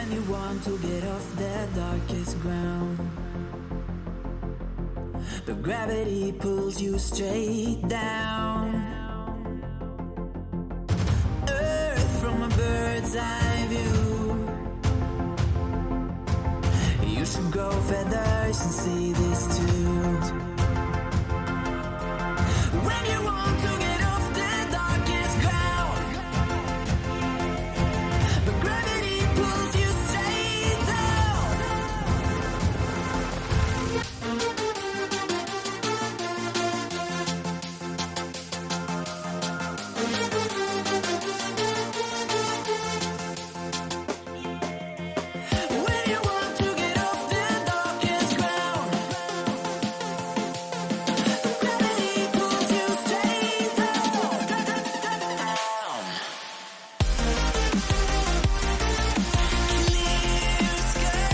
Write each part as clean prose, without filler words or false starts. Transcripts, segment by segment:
When you want to get off the darkest ground, but gravity pulls you straight down. Earth from a bird's eye view. You should grow feathers and see this too. When you want to get off the darkest ground, but gravity pulls you straight down. When you want to get off the darkest ground, but gravity pulls you straight down. Clear sky.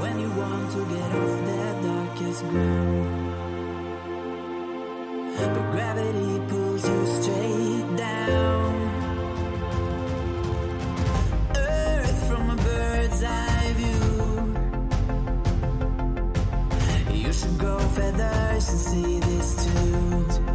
When you want to get off the darkest ground, but gravity pulls you straight down. Earth from a bird's eye view. You should grow feathers and see this too.